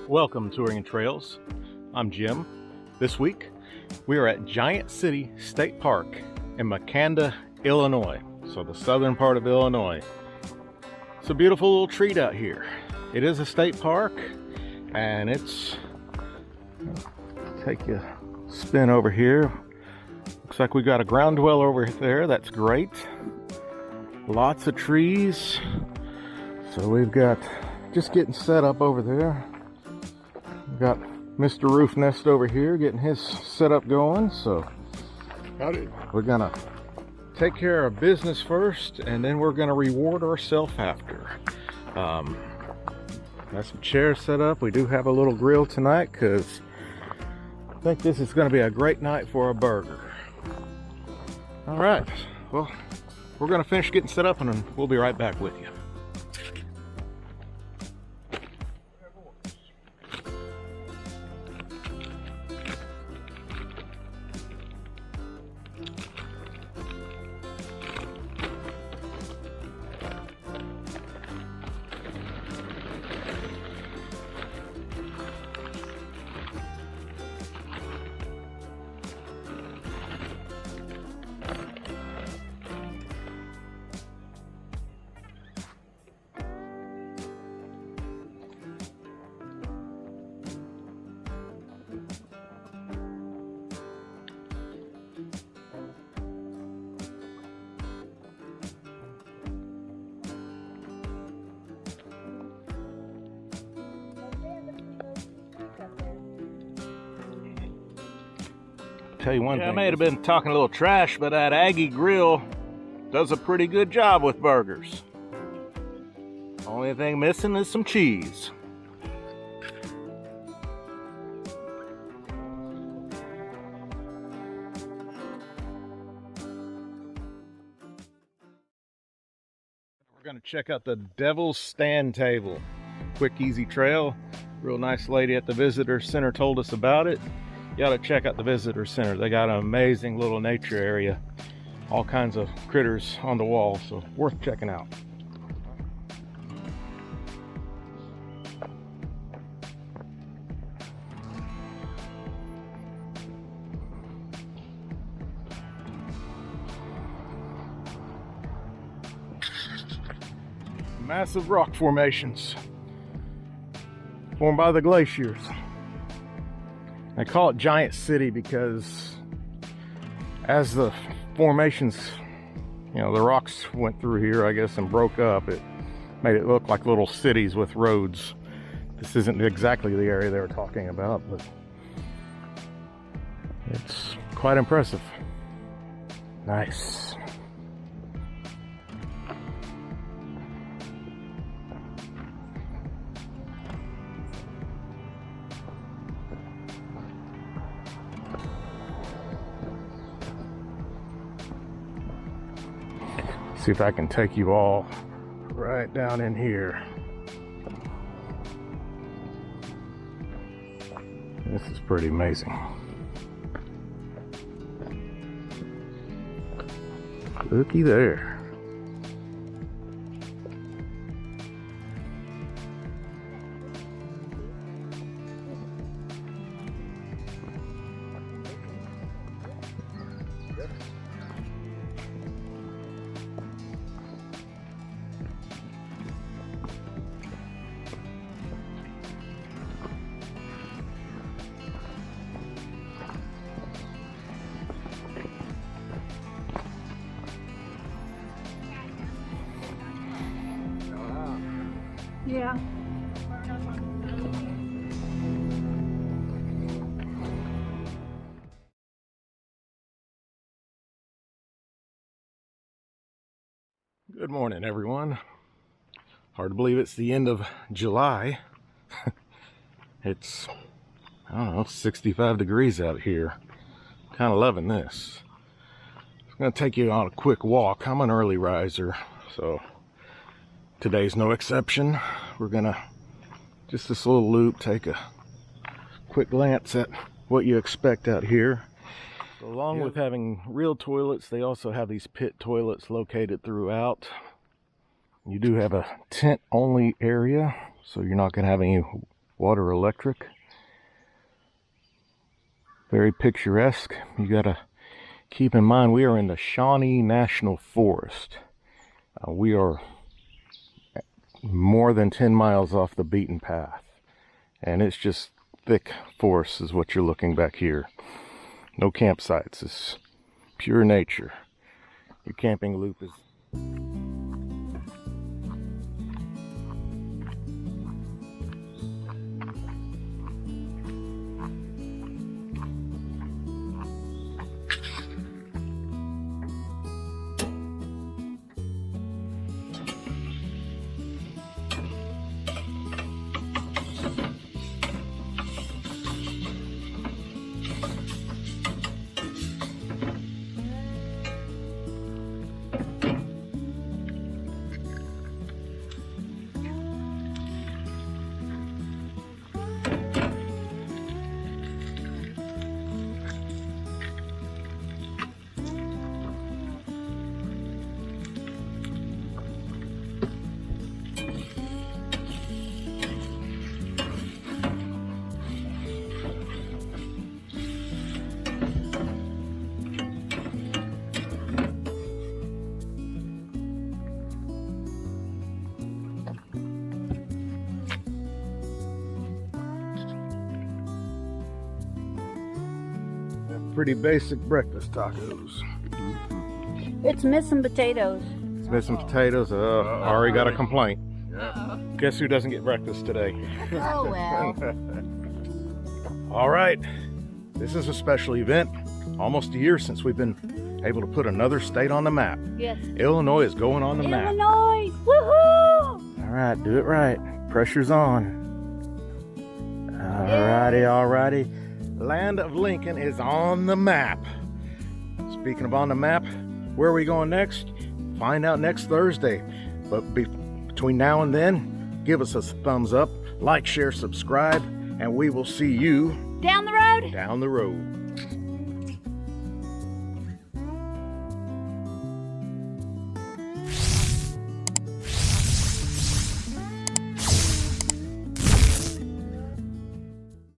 Welcome to Touring and Trails. I'm Jim. This week we are at Giant City State Park in Makanda, Illinois. So the southern part of Illinois. It's a beautiful little treat out here. It is a state park and it's, take a spin over here. Looks like we got a ground dweller over there. That's great. Lots of trees. So we've got just getting set up over there. We've got Mr. Roof Nest over here getting his setup going. So we're gonna take care of business first and then we're gonna reward ourselves after. Got some chairs set up. We do have a little grill tonight because I think this is gonna be a great night for a burger. All right, well, we're gonna finish getting set up and then we'll be right back with you. Tell you one thing. I may have been talking a little trash, but that Aggie Grill does a pretty good job with burgers. Only thing missing is some cheese. We're gonna check out the Devil's Stand Table. Quick, easy trail. Real nice lady at the visitor center told us about it. You gotta check out the visitor center. They got an amazing little nature area. All kinds of critters on the wall, so worth checking out. Massive rock formations formed by the glaciers. They call it Giant City because as the formations, you know, the rocks went through here, I guess, and broke up, it made it look like little cities with roads. This isn't exactly the area they were talking about, but it's quite impressive. Nice. See if I can take you all right down in here. This is pretty amazing. Looky there. Yeah. Good morning, everyone. Hard to believe it's the end of July. It's, I don't know, 65 degrees out here. Kind of loving this. I'm going to take you on a quick walk. I'm an early riser, so today's no exception. We're gonna just this little loop, take a quick glance at what you expect out here. So along with having real toilets, they also have these pit toilets located throughout. You do have a tent only area, so you're not gonna have any water electric. Very picturesque. You gotta keep in mind we are in the Shawnee National Forest. We are more than 10 miles off the beaten path, and it's just thick forest is what you're looking back here. No campsites, it's pure nature. Your camping loop is pretty basic breakfast tacos. It's missing potatoes. It's missing potatoes. Already got a complaint. Guess who doesn't get breakfast today? Oh well. All right, this is a special event. Almost a year since we've been able to put another state on the map. Yes. Illinois is going on the map. Illinois! Woohoo! All right, do it right. Pressure's on. Alrighty. Land of Lincoln is on the map. Speaking of on the map, where are we going next? Find out next Thursday. But between now and then, give us a thumbs up, like, share, subscribe, and we will see you Down the road. down the road.